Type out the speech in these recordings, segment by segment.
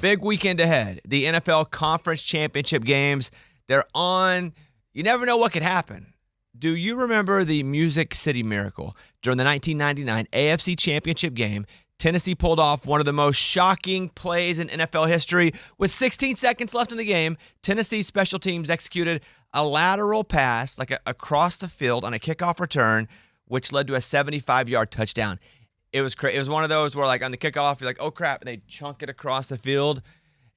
Big weekend ahead. The NFL Conference Championship games, they're on. You never know what could happen. Do you remember the Music City Miracle? During the 1999 AFC Championship game, Tennessee pulled off one of the most shocking plays in NFL history. With 16 seconds left in the game, Tennessee special teams executed a lateral pass, across the field on a kickoff return, which led to a 75-yard touchdown. It was crazy. It was one of those where, on the kickoff, you're like, oh, crap, and they chunk it across the field.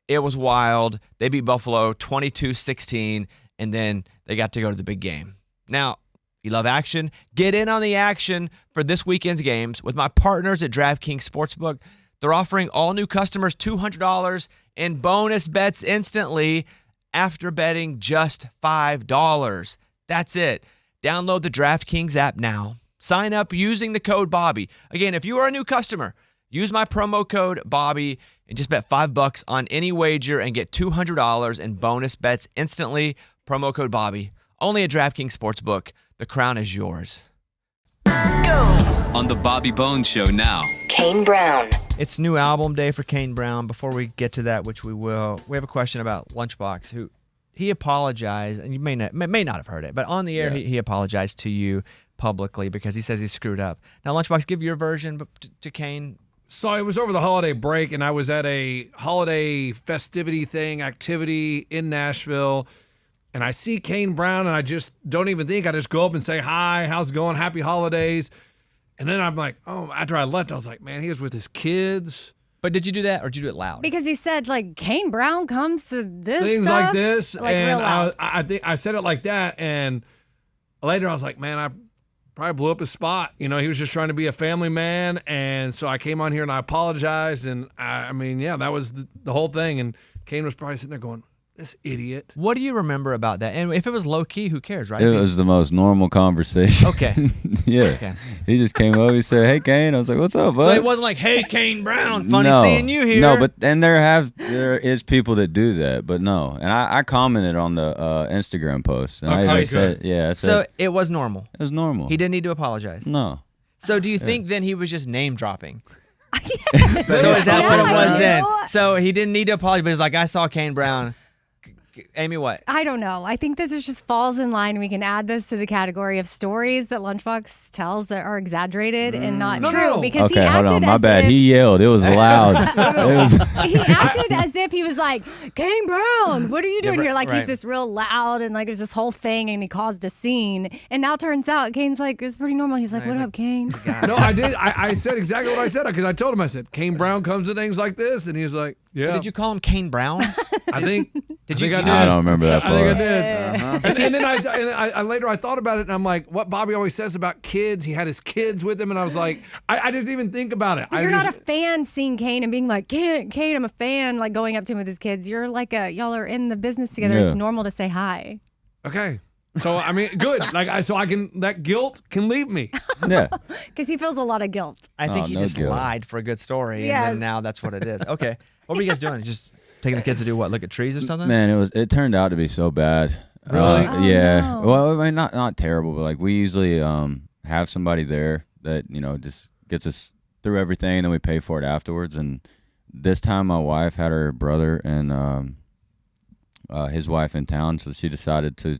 It was wild. They beat Buffalo 22-16, and then they got to go to the big game. Now, you love action? Get in on the action for this weekend's games with my partners at DraftKings Sportsbook. They're offering all new customers $200 in bonus bets instantly after betting just $5. That's it. Download the DraftKings app now. Sign up using the code Bobby. Again, if you are a new customer, use my promo code Bobby and just bet $5 on any wager and get $200 in bonus bets instantly. Promo code Bobby. Only at DraftKings Sportsbook. The crown is yours. Go! On the Bobby Bones Show now. Kane Brown. It's new album day for Kane Brown. Before we get to that, which we will, we have a question about Lunchbox, who he apologized, and you may not have heard it, but on the air, he apologized to you publicly because he says he screwed up. Now, Lunchbox, give your version to Kane. So it was over the holiday break, and I was at a holiday festivity activity in Nashville, and I see Kane Brown, and I just don't even think. I just go up and say, hi, how's it going? Happy holidays. And then I'm like, oh, after I left, I was like, man, he was with his kids. But did you do that, or did you do it loud? Because he said, Kane Brown comes to this Things stuff. like this. Like, and real loud. I think I said it like that, and later I was like, man, I probably blew up his spot. He was just trying to be a family man, and so I came on here and I apologized, and that was the whole thing. And Kane was probably sitting there going, this idiot. What do you remember about that? And if it was low key, who cares, right? It was the most normal conversation. Okay. Yeah. Okay. He just came over. He said, "Hey, Kane." I was like, "What's up, bud?" So it wasn't like, "Hey, Kane Brown, funny seeing you here." No, but there is people that do that, but no. And I commented on the Instagram post. And Okay, I good. said, I said, So it was normal. it was normal. He didn't need to apologize. No. So do you think then he was just name dropping? Yes. So is that what it Yeah, was I then? do. So he didn't need to apologize, but he's like, I saw Kane Brown. Amy, what? I don't know. I think this just falls in line. We can add this to the category of stories that Lunchbox tells that are exaggerated and not No, true. no. Because Okay, he hold acted on. My as bad. if He yelled. It was loud. he acted as if he was like, Kane Brown, what are you doing Yeah, here? Like right. he's this real loud and it was this whole thing and he caused a scene. And now turns out Kane's like, it's pretty normal. He's like, what up, Kane? No, I did. I said exactly what I said because I told him, I said, Kane Brown comes to things like this. And he was like, yeah. Did you call him Kane Brown? I think. Did I you- think I did. I don't remember that I think I part. did. And then I later I thought about it and I'm like, what Bobby always says about kids. He had his kids with him and I was like, I didn't even think about it. But you're not a fan seeing Kane and being like, Kane, I'm a fan, like going up to him with his kids. You're like y'all are in the business together. Yeah. It's normal to say hi. Okay. So good. That guilt can leave me. Yeah. Because he feels a lot of guilt. I think Oh, he no just guilt. lied for a good story, Yes. and then now that's what it is. Okay. What were you guys doing? Just taking the kids to do what? Look at trees or something? Man, it turned out to be so bad. Really? Oh, Yeah. no. Well, I mean, not terrible, but we usually have somebody there that just gets us through everything, and then we pay for it afterwards. And this time, my wife had her brother and his wife in town, so she decided to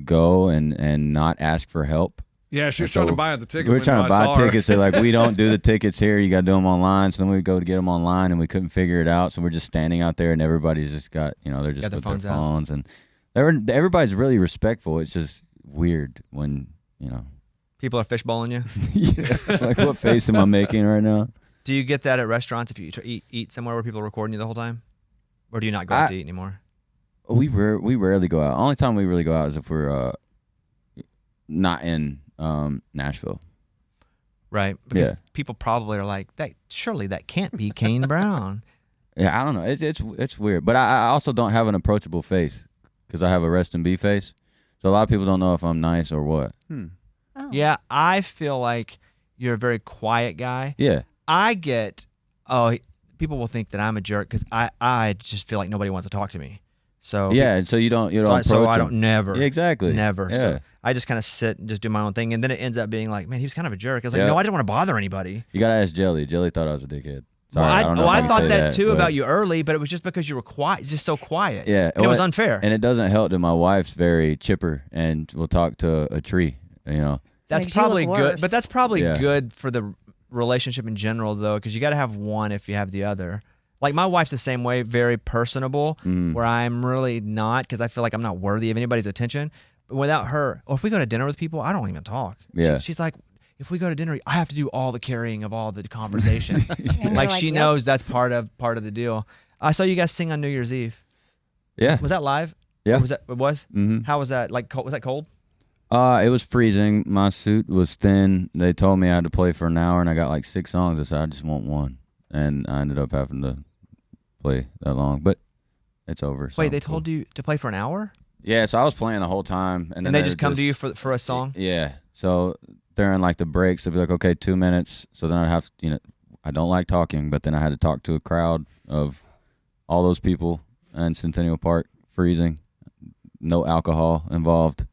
go and not ask for help. Yeah, she was So trying to buy the ticket. We were when trying to I buy saw her. tickets. They're like, we don't do the tickets here. You got to do them online. So then we go to get them online, and we couldn't figure it out. So we're just standing out there, and everybody's just got, they're just Got their with their phones out. phones, and everybody's really respectful. It's just weird when People are fishbowling you. like, what face am I making right now? Do you get that at restaurants if you eat somewhere where people are recording you the whole time? Or do you not go out to eat anymore? We rarely go out. Only time we really go out is if we're not in Nashville. Right. Because Yeah. people probably are like, surely that can't be Kane Brown. Yeah, I don't know. It's weird, but I also don't have an approachable face because I have a rest and be face. So a lot of people don't know if I'm nice or what. Oh. Yeah, I feel like you're a very quiet guy. Yeah. I get, people will think that I'm a jerk because I just feel like nobody wants to talk to me. So Yeah, and so you don't so I approach don't them. never. Yeah, exactly. Never. Yeah. So I just kind of sit and just do my own thing, and then it ends up being like, man, he was kind of a jerk. I was like, Yeah. no, I didn't want to bother anybody. You gotta ask Jelly. Jelly thought I was a dickhead. Sorry, I don't know. I if I thought can that say too but- about you early, but it was just because you were quiet, just so quiet. Yeah, and it was unfair. And it doesn't help that my wife's very chipper and will talk to a tree. You know, That's Makes you look probably good, worse. but that's probably Yeah. good for the relationship in general, though, because you got to have one if you have the other. Like my wife's the same way, very personable, where I'm really not, because I feel like I'm not worthy of anybody's attention. But without her, or if we go to dinner with people, I don't even talk. Yeah. She's like, if we go to dinner, I have to do all the carrying of all the conversation. And Like you're she yep. knows that's part of the deal. I saw you guys sing on New Year's Eve. yeah, Was that live? Yeah. Or was that? It was. Mhm. How was that? Like, cold, was that cold? It was freezing. My suit was thin. They told me I had to play for an hour, and I got like 6 songs. I said I just want one, and I ended up having to play that long, but it's over. Wait, they told you to play for an hour, Yeah, so I was playing the whole time, and then and they just come to you for a song. Yeah. So during like the breaks, they'd be like, okay, 2 minutes. So then I'd have to, I don't like talking, but then I had to talk to a crowd of all those people in Centennial Park, freezing, no alcohol involved.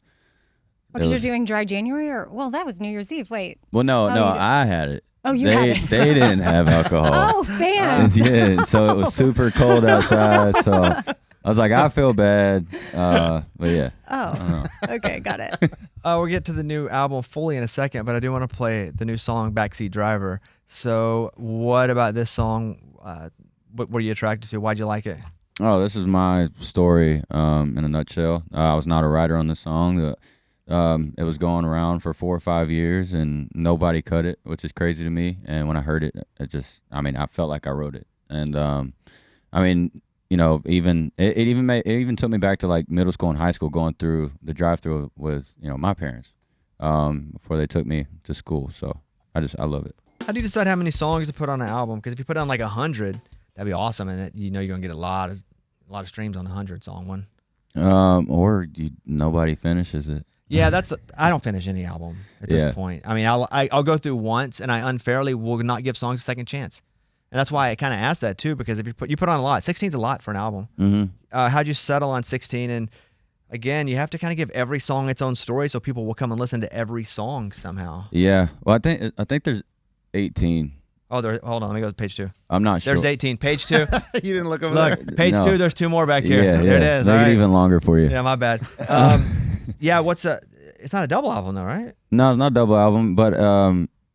Because It you're was- doing Dry January, or well, that was New Year's Eve. Wait. Well, no, you did. I had it. Oh, you they, had it. They didn't have alcohol. Oh, fans. Yeah, so it was super cold outside. So I was like, I feel bad. But yeah. Oh, okay, got it. We'll get to the new album fully in a second, but I do want to play the new song "Backseat Driver." So, what about this song? What were you attracted to? Why'd you like it? Oh, this is my story in a nutshell. I was not a writer on this song. It was going around for 4 or 5 years, and nobody cut it, which is crazy to me. And when I heard it, I felt like I wrote it. And it even took me back to like middle school and high school, going through the drive-through with my parents before they took me to school. So I love it. How do you decide how many songs to put on an album? Because if you put on like 100, that'd be awesome, and you're gonna get a lot of streams on the 100-song one. Nobody finishes it. Yeah, I don't finish any album at this Yeah. point. I mean, I'll go through once, and I unfairly will not give songs a second chance, and that's why I kind of asked that too. Because if you put on a lot, 16's a lot for an album. Mm-hmm. How'd you settle on 16? And again, you have to kind of give every song its own story, so people will come and listen to every song somehow. Yeah. Well, I think there's 18. Oh, hold on, let me go to page 2. I'm not sure. There's 18. Page 2. You didn't look over there. Look, page No. 2. There's 2 more back here. Yeah, There it yeah. is. Make All it right. even longer for you. Yeah, my bad. Yeah, it's not a double album though, right? No, it's not a double album, but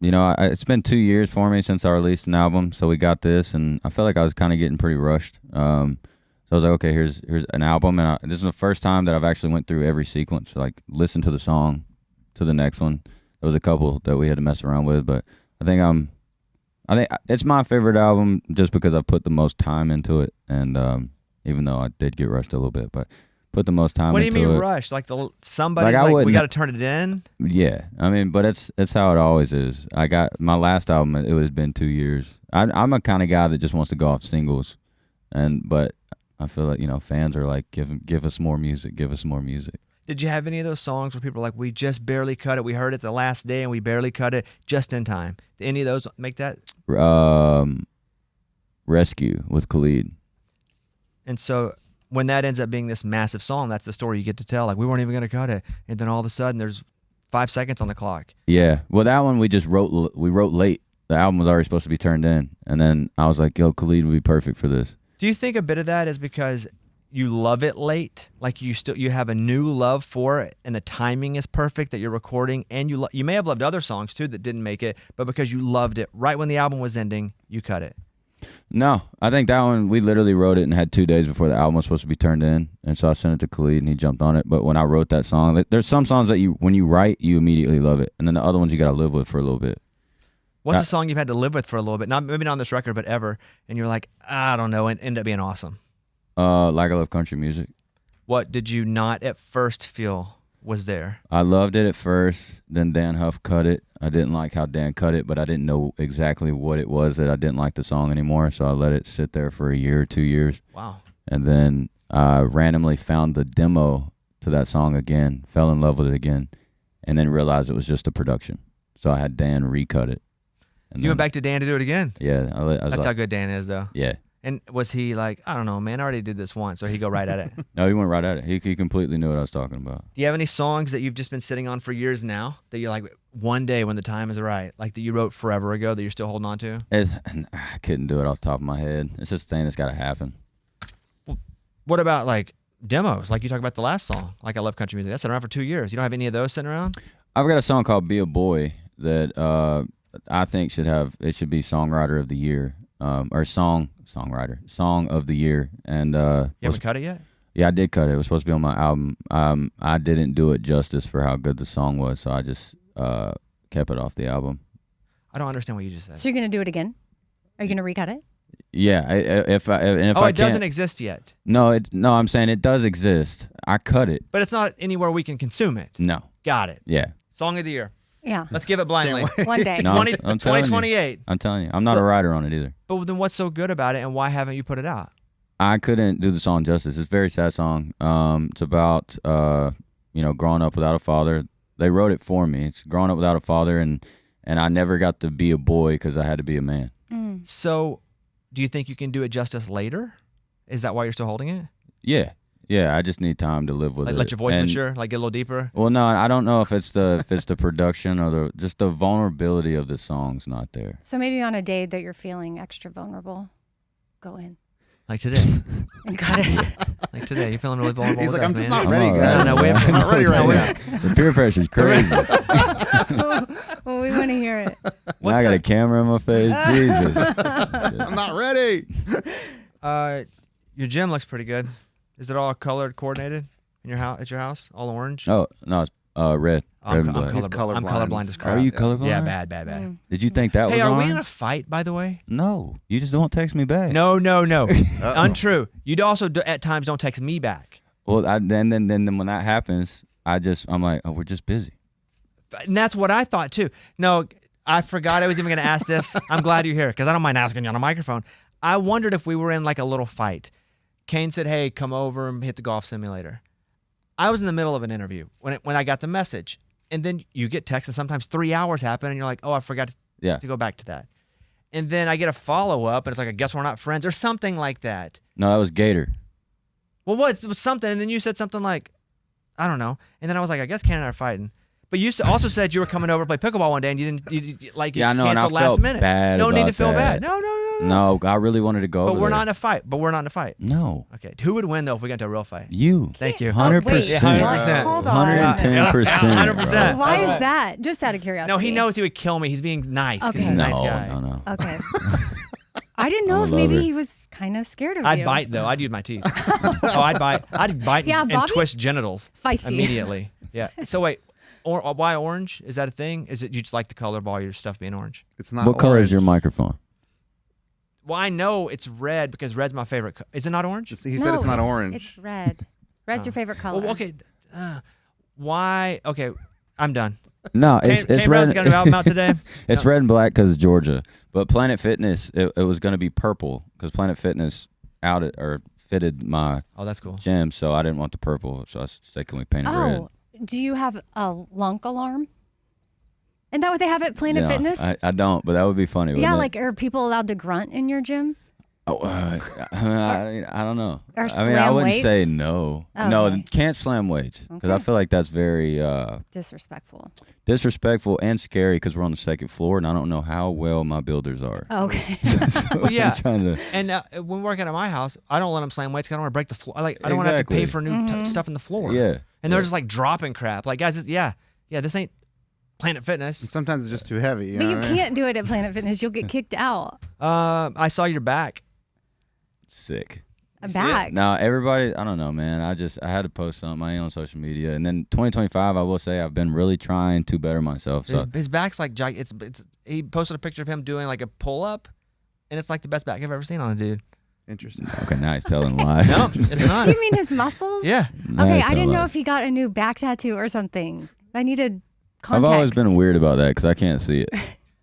it's been 2 years for me since I released an album, so we got this, and I felt like I was kind of getting pretty rushed. So I was like, okay, here's an album, and this is the first time that I've actually went through every sequence, like listen to the song to the next one. There was a couple that we had to mess around with, but I think it's my favorite album just because I've put the most time into it, and even though I did get rushed a little bit, but put the most time What do you into it. mean rushed? Like somebody's Like, I like, we wouldn't- got to turn it in. Yeah, I mean, but it's how it always is. I got my last album. It has been 2 years. I'm a kind of guy that just wants to go off singles, but I feel like fans are like, give us more music, give us more music. Did you have any of those songs where people are like, we just barely cut it? We heard it the last day and we barely cut it just in time. Did any of those make that? Rescue with Khalid. And so when that ends up being this massive song, that's the story you get to tell. Like, we weren't even going to cut it, and then all of a sudden there's 5 seconds on the clock. Yeah, well, that one we wrote late. The album was already supposed to be turned in, and then I was like, yo, Khalid would be perfect for this. Do you think a bit of that is because you love it late, like you have a new love for it, and the timing is perfect that you're recording, and you may have loved other songs too that didn't make it, but because you loved it right when the album was ending, you cut it? No, I think that one, we literally wrote it and had 2 days before the album was supposed to be turned in, and so I sent it to Khalid and he jumped on it. But when I wrote that song, there's some songs that when you write, you immediately love it, and then the other ones you got to live with for a little bit. What's a song you've had to live with for a little bit? Maybe not on this record, but ever, and you're like, I don't know, and end up being awesome? Like I love country music. What did you not at first feel was there? I loved it at first, then Dan Huff cut it. I didn't like how Dan cut it, but I didn't know exactly what it was that I didn't like the song anymore, so I let it sit there for a year or 2 years. Wow. And then I randomly found the demo to that song again, fell in love with it again, and then realized it was just a production. So I had Dan recut it. So you went back to Dan to do it again? Yeah. I was That's like, how good Dan is, though. Yeah. And was he like, I don't know, man, I already did this once, or he go right at it? No, he went right at it. He completely knew what I was talking about. Do you have any songs that you've just been sitting on for years now that you're like, one day when the time is right, like that you wrote forever ago that you're still holding on to? I couldn't do it off the top of my head. It's just a thing that's got to happen. What about like demos? Like you talked about the last song, like I Love Country Music. That's been around for 2 years. You don't have any of those sitting around? I've got a song called "Be a Boy" that I think should be Songwriter of the Year, or Song of the Year. And you haven't cut it yet? Yeah, I did cut it. It was supposed to be on my album. I didn't do it justice for how good the song was, so I just kept it off the album. I don't understand what you just said. So you're going to do it again? Are you going to recut it? Yeah, if I it doesn't exist yet. No, I'm saying it does exist. I cut it. But it's not anywhere we can consume it. No. Got it. Yeah. Song of the year. Yeah. Let's give it blindly. One day. No, I'm telling you. 2028. I'm telling you. I'm not a writer on it either. But then what's so good about it, and why haven't you put it out? I couldn't do the song justice. It's a very sad song. It's about growing up without a father. They wrote it for me. It's growing up without a father, and I never got to be a boy because I had to be a man. So, do you think you can do it justice later? Is that why you're still holding it? Yeah. I just need time to live with it. Let your voice mature, like get a little deeper. Well, no, I don't know if it's the production or just the vulnerability of the song's not there. So maybe on a day that you're feeling extra vulnerable, go in. Like today. And cut it. Like today, you're feeling really vulnerable. He's with like, us, I'm just man. not ready, all guys. No, I'm not ready right now. The peer pressure's crazy. Well, we want to hear it. Now I got a camera in my face. Jesus. I'm not ready. Your gym looks pretty good. Is it all colored coordinated in your house? At your house, all orange? Oh no, it's red. I'm Red and black. He's colorblind. I'm colorblind. colorblind as crap. Are you colorblind? Yeah, bad. Did you think that was Hey, are we orange? in a fight, by the way? No, you just don't text me back. No. Untrue. You also at times don't text me back. Well, then when that happens, I'm like, oh, we're just busy. And that's what I thought too. No, I forgot I was even going to ask this. I'm glad you're here because I don't mind asking you on a microphone. I wondered if we were in like a little fight. Kane said, hey, come over and hit the golf simulator. I was in the middle of an interview when I got the message. And then you get texts and sometimes 3 hours happen and you're like, oh, I forgot to go back to that. And then I get a follow-up and it's like, I guess we're not friends or something like that. No, that was Gator. Well, it was something. And then you said something like, I don't know. And then I was like, I guess Ken and I are fighting. But you also said you were coming over to play pickleball one day and you Yeah, I know, and I canceled last felt minute. bad No need about to feel that. bad. No. No, I really wanted to go. But over we're there. not in a fight. No, Okay. Who would win though if we got into a real fight? you. Thank you. 100%. Yeah, 100%. Hold on. 110%. 100%. Why is that? Just out of curiosity. No, he knows he would kill me. He's being nice. 'Cause he's a Okay. nice guy. No. Okay. I didn't know I'm a if maybe lover. he was kind of scared of you. I'd bite though. I'd use my teeth. I'd bite Yeah, and Bobby's twist genitals feisty. immediately. Yeah. So wait, why orange? Is that a thing? Is it you just like the color of all your stuff being orange? It's not What color is orange. your microphone? Well, I know it's red because red's my favorite. Is it not orange? He said it's not orange. It's red. Red's your favorite color. Well, okay. Why? Okay, I'm done. No, it's Kane red. Brown's got a new album out today. It's red and black because Georgia. But Planet Fitness, it was going to be purple because Planet Fitness fitted my Oh, that's cool. gym, so I didn't want the purple. So I said, can we paint it red? Oh, do you have a lunk alarm? Isn't that what they have at Planet Fitness? I don't, but that would be funny. Yeah, wouldn't like, are people allowed to grunt in your gym? Oh, I don't know. Or I slam wouldn't say weights? no. Okay. No, can't slam weights because I Okay. feel like that's very Disrespectful. disrespectful and scary because we're on the second floor and I don't know how well my builders are. Okay. So Well, yeah. I'm trying to. And when we're working at my house, I don't let them slam weights because I don't want to break the floor. I don't want to have to pay Exactly. for new stuff in the floor. Yeah. And they're just like dropping crap. Like, guys, this ain't Planet Fitness. Sometimes it's just too heavy. You But know you what I mean? can't do it at Planet Fitness. You'll get kicked out. I saw your back. Sick. A back. Now everybody, I don't know, man. I had to post something on social media, and then 2025, I will say I've been really trying to better myself. So His back's like he posted a picture of him doing like a pull up, and it's like the best back I've ever seen on a dude. Interesting. okay, now he's telling lies. No, it's not. You mean his muscles? Yeah. Now Okay, he's I telling didn't know lies. if he got a new back tattoo or something. I needed I've context. always been weird about that because I can't see it.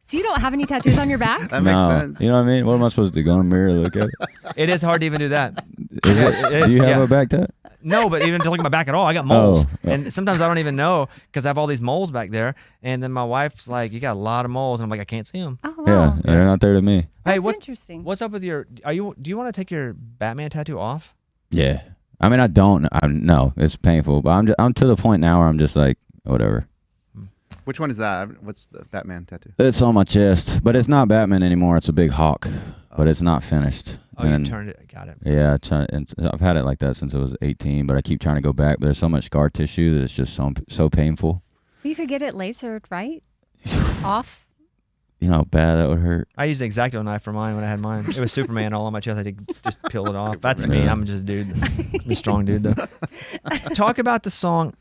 So you don't have any tattoos on your back? That makes No. sense. You know what I mean? What am I supposed to do? Go in the mirror, look at it? It is hard to even do that. Is It it? is, Do you have yeah. a back tat? No, but even to look at my back at all, I got moles. Oh. And sometimes I don't even know because I have all these moles back there. And then my wife's like, you got a lot of moles. And I'm like, I can't see them. Oh, Yeah, wow. they're not there to me. Hey, That's interesting. what's up with do you want to take your Batman tattoo off? Yeah. I mean, I don't. No, it's painful, but I'm to the point now where I'm just like, whatever. Which one is that? What's the Batman tattoo? It's on my chest, but it's not Batman anymore. It's a big hawk, but it's not finished. Oh, you turned it. Got it. Yeah, I've had it like that since I was 18, but I keep trying to go back. But there's so much scar tissue that it's just so painful. You could get it lasered, right? Off. You know how bad that would hurt. I used an X-Acto knife for mine when I had mine. It was Superman all on my chest. I had to just peel it off. That's me. I'm just a dude. I'm a strong dude, though. Talk about the song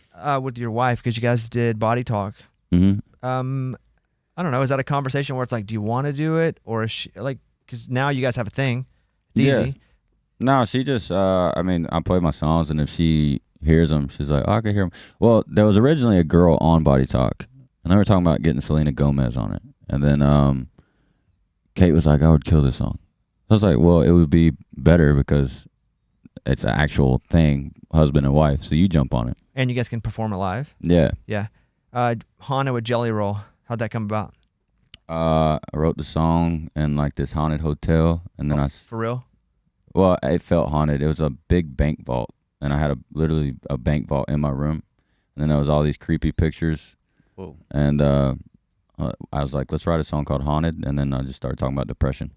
with your wife, because you guys did Body Talk. Mm-hmm. I don't know. Is that a conversation where it's like, do you want to do it? Or is she, like, because now you guys have a thing. It's easy. No, she just, I play my songs, and if she hears them, she's like, oh, I can hear them. Well, there was originally a girl on Body Talk, and they were talking about getting Selena Gomez on it. And then Kate was like, I would kill this song. I was like, well, it would be better because it's an actual thing, husband and wife, so you jump on it. And you guys can perform it live? Yeah. Yeah. Haunted with Jelly Roll. How'd that come about? I wrote the song in like this haunted hotel, and then For real? Well, it felt haunted. It was a big bank vault, and I had literally a bank vault in my room, and then there was all these creepy pictures. Whoa. And I was like, let's write a song called Haunted, and then I just started talking about depression.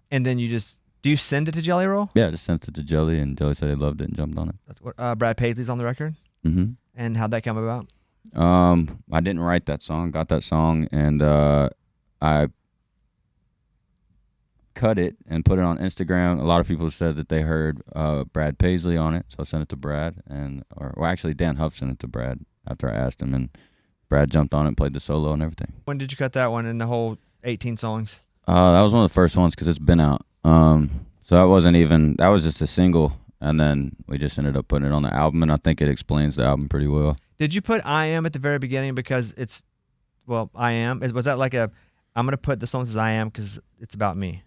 And then do you send it to Jelly Roll? Yeah, I just sent it to Jelly, and Jelly said he loved it and jumped on it. That's what Brad Paisley's on the record? Mm-hmm. And how'd that come about? I didn't write that song, got that song, and I cut it and put it on Instagram. A lot of people said that they heard Brad Paisley on it, so I sent it to Brad, or actually Dan Huff sent it to Brad after I asked him, and Brad jumped on it and played the solo and everything. When did you cut that one in the whole 18 songs? That was one of the first ones because it's been out. So that was just a single, and then we just ended up putting it on the album, and I think it explains the album pretty well. Did you put I Am at the very beginning because I Am? Was that like I'm going to put the songs as I Am because it's about me?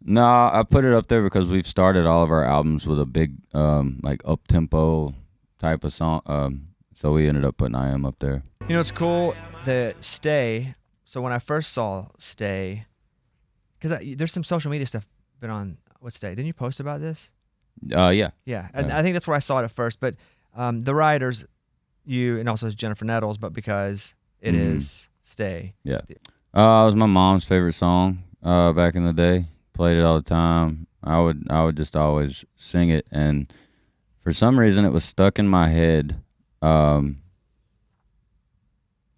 No, I put it up there because we've started all of our albums with a big, like up-tempo type of song, so we ended up putting I Am up there. You know, it's cool, the Stay. So when I first saw Stay, because there's some social media stuff been on, what's Stay? Didn't you post about this? Yeah. Yeah, I think that's where I saw it at first. But the writers, you, and also Jennifer Nettles, but because it is Stay. Yeah. It was my mom's favorite song back in the day. Played it all the time. I would just always sing it, and for some reason it was stuck in my head. I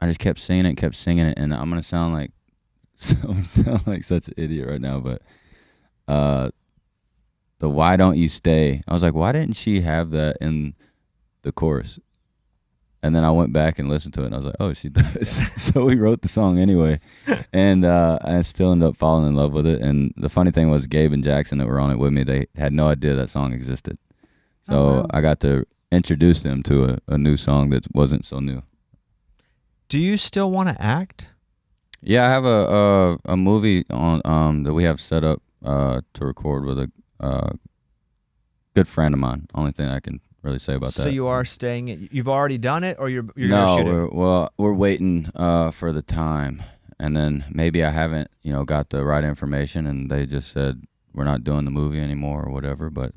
just kept singing it, and I'm gonna sound like such an idiot right now, but the Why Don't You Stay? I was like, why didn't she have that in the chorus? And then I went back and listened to it, and I was like, oh, she does. So we wrote the song anyway, and I still ended up falling in love with it. And the funny thing was, Gabe and Jackson that were on it with me, they had no idea that song existed. So I got to introduce them to a new song that wasn't so new. Do you still want to act? Yeah, I have a movie on that we have set up to record with a good friend of mine. Only thing I can really say about that. So you are staying it. You've already done it, or you're no, gonna shoot it? we're waiting for the time, and then maybe I haven't got the right information, and they just said we're not doing the movie anymore or whatever. But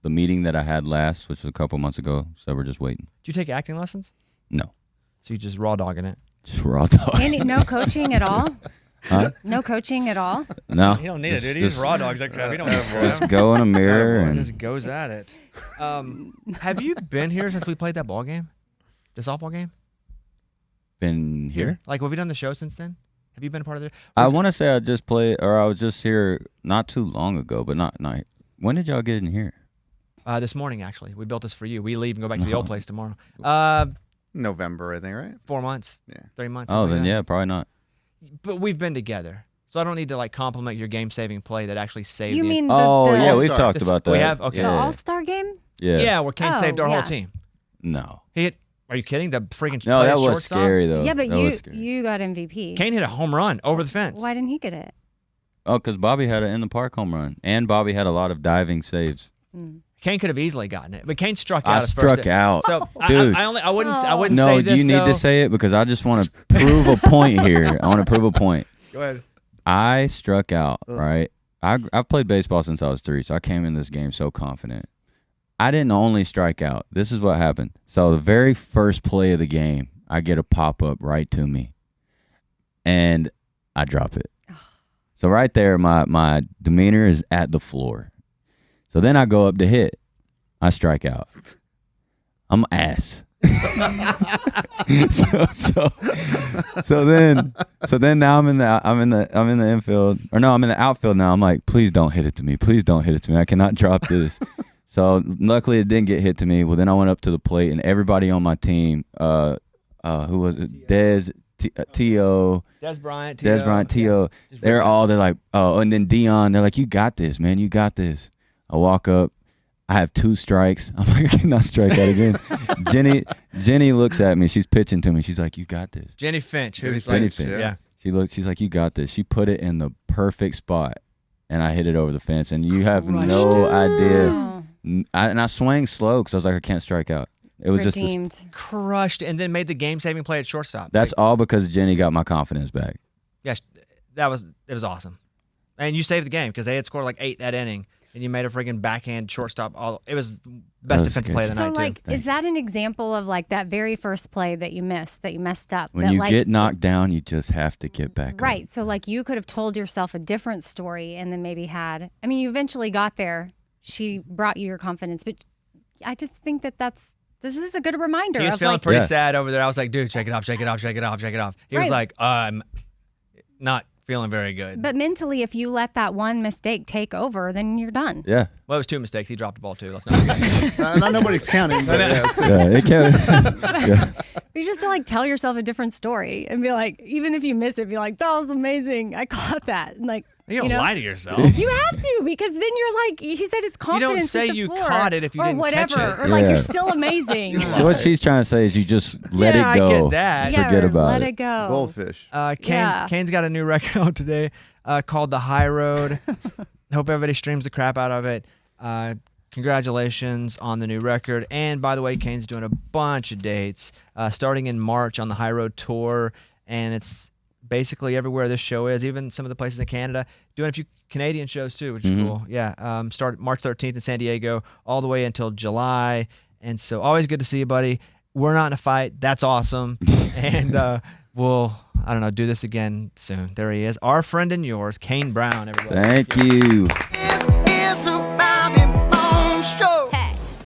the meeting that I had last, which was a couple months ago, said we're just waiting. Do you take acting lessons? No. So you just raw dogging it? Just raw dogging. No coaching at all? Huh? No coaching at all? No. You don't need it, dude. He just raw dogs that crap. He don't Just go in a mirror and just goes at it. Have you been here since we played that ball game? The softball game? been here. Like, have we done the show since then? Have you been a part of it? I want to say I just played, or I was just here not too long ago, but not. When did y'all get in here? This morning, actually. We built this for you. We leave and go back to the old place tomorrow. November, I think, right? 4 months. Yeah. 3 months. Oh, something then like that. yeah, probably not. But we've been together. So I don't need to like compliment your game-saving play that actually saved You the mean Oh the yeah, we've All-Star. talked about that. We have? Okay. the Yeah. All-Star game? Yeah. Yeah, where Kane Oh, saved our whole yeah. team. No. He hit. Are you kidding? The freaking No, play that at was shortstop? scary though. Yeah, but That was scary. you got MVP. Kane hit a home run over the fence. Why didn't he get it? Oh, because Bobby had an in the park home run, and Bobby had a lot of diving saves. Kane could have easily gotten it, but Kane struck I out his first. struck out. So Dude. I wouldn't No, say this. you need though. to say it because I just want to prove a point here. I want to prove a point. Go ahead. I struck out, right? I've played baseball since I was 3, so I came in this game so confident. I didn't only strike out. This is what happened. So the very first play of the game, I get a pop-up right to me, and I drop it. So right there, my demeanor is at the floor. So then I go up to hit. I strike out. I'm ass. so then now I'm in the infield, or no, I'm in the outfield now. I'm like, please don't hit it to me. Please don't hit it to me. I cannot drop this. So luckily it didn't get hit to me. Well, then I went up to the plate, and everybody on my team, who was it? T.O. Des Bryant, T.O. They're like, oh, and then Dion, they're like, you got this, man. You got this. I walk up. I have 2 strikes. I'm like, I cannot strike out again. Jenny looks at me. She's pitching to me. She's like, you got this. Jenny Finch, who's Jenny like, Finch. yeah. She's like, you got this. She put it in the perfect spot, and I hit it over the fence. And you have Crushed no it. idea. And I swang slow because I was like, I can't strike out. It was Redeemed. Crushed, and then made the game-saving play at shortstop. That's all because Jenny got my confidence back. Yeah, it was awesome. And you saved the game because they had scored like 8 that inning, and you made a freaking backhand shortstop. It was best defensive play of the So, night, like, too. is that an example of like that very first play that you missed, that you messed up? When that, you like, get knocked down, you just have to get back up. right? So, like, you could have told yourself a different story, and then maybe you eventually got there. She brought you your confidence, but I just think this is a good reminder. He was of feeling like, pretty sad over there. I was like, dude, shake it off, shake it off, shake it off, shake it off. He was Right. like, I'm not feeling very good. But mentally, if you let that one mistake take over, then you're done. Yeah. Well, it was 2 mistakes. He dropped the ball, too. Let's not forget. Not nobody's counting. But yeah, it's Yeah, it can. Yeah. You just have to like tell yourself a different story and be like, even if you miss it, be like, that was amazing. I caught that. And like, You don't lie to yourself. You have to, because then you're like, he said it's confidence. say at the you floor, caught it if you or didn't whatever, catch it. or like Yeah. you're still amazing. So what she's trying to say is you just let Yeah, it go. I get that. Yeah, Forget or about let it. it go. goldfish. Kane's got a new record out today called The High Road. Hope everybody streams the crap out of it. Congratulations on the new record. And by the way, Kane's doing a bunch of dates starting in March on the High Road Tour. And it's basically everywhere this show is, even some of the places in Canada. Doing a few Canadian shows too, which is cool. Yeah. Start March 13th in San Diego all the way until July. And so always good to see you, buddy. We're not in a fight. That's awesome. And we'll, do this again soon. There he is. Our friend and yours, Kane Brown, everybody. Thank you.